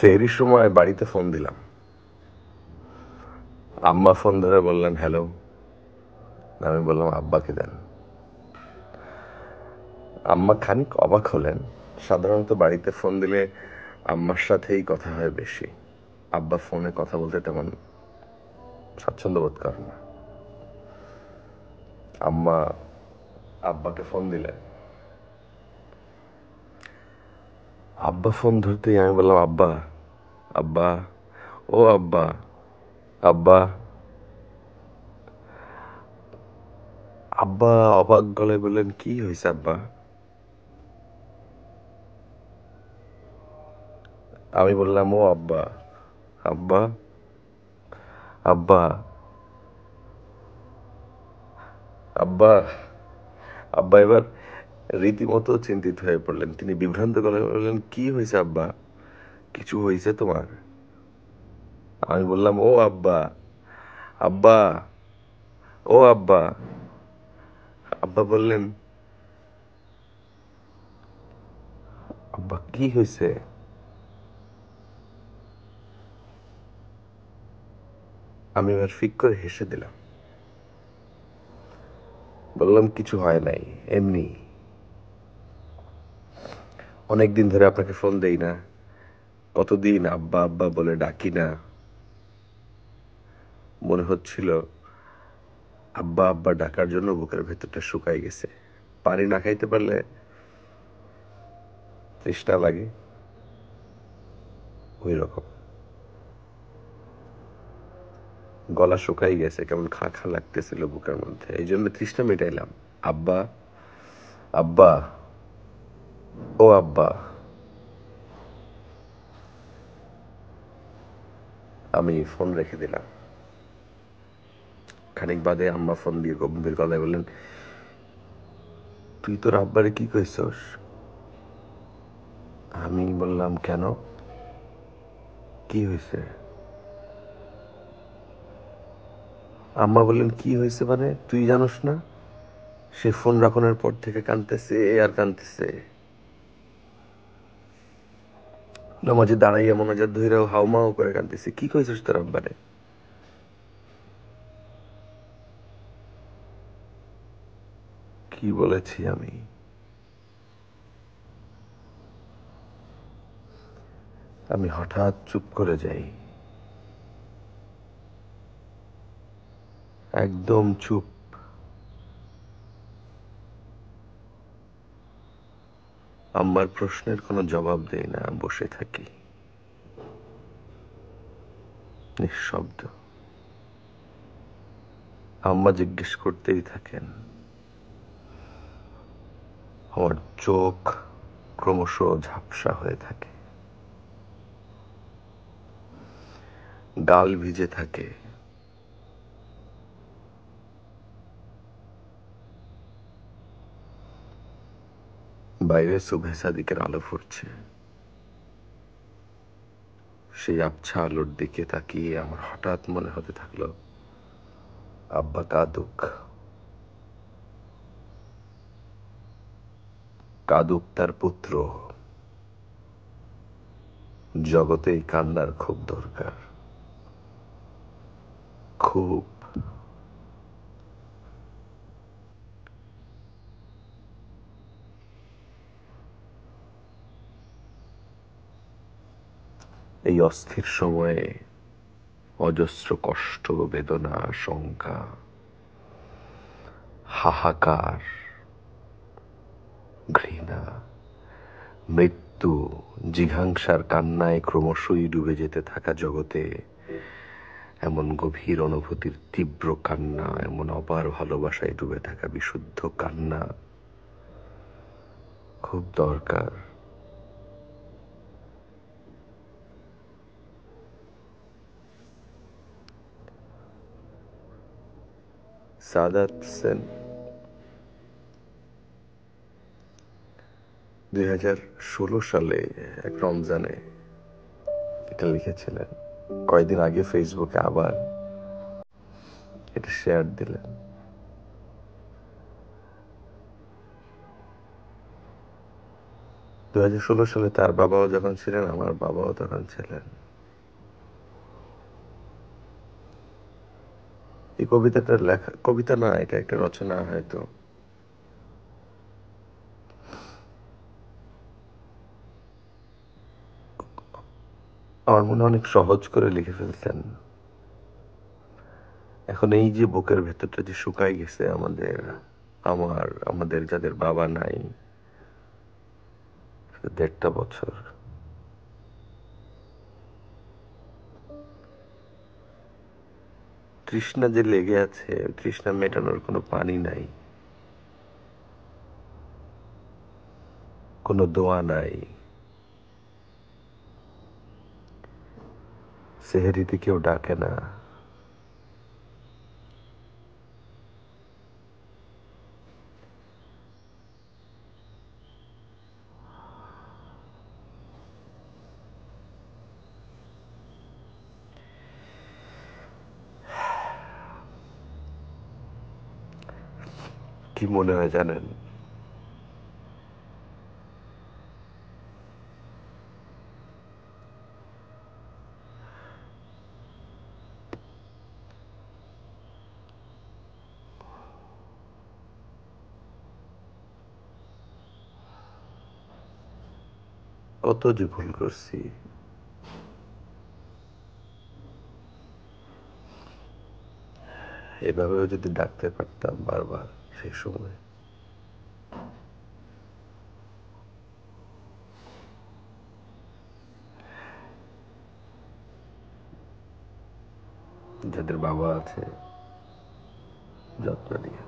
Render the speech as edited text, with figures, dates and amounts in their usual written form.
সেহরির সময় বাড়িতে ফোন দিলাম। আম্মা ফোন ধরে বললেন হ্যালো। আমি বললাম আব্বাকে দেন। আম্মা খানিক অবাক হলেন। সাধারণত বাড়িতে ফোন দিলে আম্মার সাথেই কথা হয় বেশি। আব্বা ফোনে কথা বলতে তেমন স্বাচ্ছন্দ্য বোধ করেন না। আম্মা আব্বাকে ফোন দিলেন। আব্বা ফোন ধরতেই আমি বললাম আব্বা, আব্বা, ও আব্বা, আব্বা। আব্বা অবাক গলায় বললেন কি হয়েছে আব্বা? আমি বললাম ও আব্বা, আব্বা, আব্বা, আব্বা। আব্বা এবার রীতিমতো চিন্তিত হয়ে পড়লেন। তিনি বিভ্রান্ত গলায় বললেন কি হয়েছে আব্বা? কিছু হয়েছে তোমার? আমি বললাম ও আব্বা, আব্বা, ও আব্বা। আব্বা বললেন আব্বা কি হয়েছে? আমি এবার ফিক করে হেসে দিলাম। বললাম কিছু হয় নাই, এমনি। অনেকদিন ধরে আপনাকে ফোন দেই না, কতদিন আব্বা আব্বা বলে ডাকি না। মনে হচ্ছিল আব্বা আব্বা ডাকার জন্য বুকের ভেতরটা শুকাই গেছে। পানি না খাইতে পারলে তৃষ্ণা লাগে, ওই রকম। গলা শুকাই গেছে, কেমন খা খা লাগতেছিল বুকের মধ্যে। এই জন্য তৃষ্ণা মেটাইলাম। আব্বা, আব্বা, ও আব্বা। আমি ফোন রেখে দিলাম। খানিক বাদে আম্মা ফোন দিয়ে গম্ভীর গলায় বললেন তুই তোর আব্বারে কি কইছস? আমি বললাম কেন, কি হয়েছে? আম্মা বললেন কি হয়েছে মানে তুই জানোস না? সে ফোন রাখনের পর থেকে কানতেছে আর কানতেছে। নামাজে দাঁড়াইয়া মনোজাত ধইরাও হাউমাউ করে কানতেছে। কি কইছস তোর আব্বারে? কি বলেছি আমি? আমি হঠাৎ চুপ করে যাই, একদম চুপ। আম্মার প্রশ্নের কোনো জবাব দেই না, বসে থাকি নিঃশব্দ। আম্মা জিজ্ঞেস করতেই থাকেন। আমার চোখ ক্রমশ ঝাপসা হয়ে থাকে, গাল ভিজে থাকে। বাইরে সুবহে সাদিকের আলো ফুটছে। সেই আবছা আলোর দিকে তাকিয়ে আমার হঠাৎ মনে হতে থাকলো আব্বা কাঁদুক, কাঁদুক তার পুত্র। জগতে এই কান্নার খুব দরকার, খুব। এই অস্থির সময়ে অজস্র কষ্ট, বেদনা, শঙ্কা, হাহাকার, ঘৃণা, মৃত্যু, জিঘাংসার কান্নায় ক্রমশই ডুবে যেতে থাকা জগতে এমন গভীর অনুভূতির তীব্র কান্না, এমন অপার ভালোবাসায় ডুবে থাকা বিশুদ্ধ কান্না খুব দরকার। সাদাত হোসেন 2016 সালে এক রমজানে এটা লিখেছিলেন। কয়েকদিন আগে ফেসবুকে আবার এটা শেয়ার দিলেন। 2016 সালে তার বাবাও যখন ছিলেন, আমার বাবাও তখন ছিলেন। এই কবিতাটা লেখা, কবিতা না, এটা একটা রচনা হয়তো। আমার মনে হয় অনেক সহজ করে লিখে ফেলছেন। এখন এই যে বুকের ভেতরটা যে শুকায় গেছে আমাদের, আমাদের যাদের বাবা নাই, 1.5 বছর, তৃষ্ণা যে লেগে আছে, তৃষ্ণা মেটানোর কোনো পানি নাই, কোনো দোয়া নাই, সেহেরিতে কেউ ডাকে না। কি মনে হয় জানেন? কত যে ভুল করছি, এভাবেও যদি ডাকতে পারতাম বারবার সেই সময়। যাদের বাবা আছে, যত্ন নিয়ে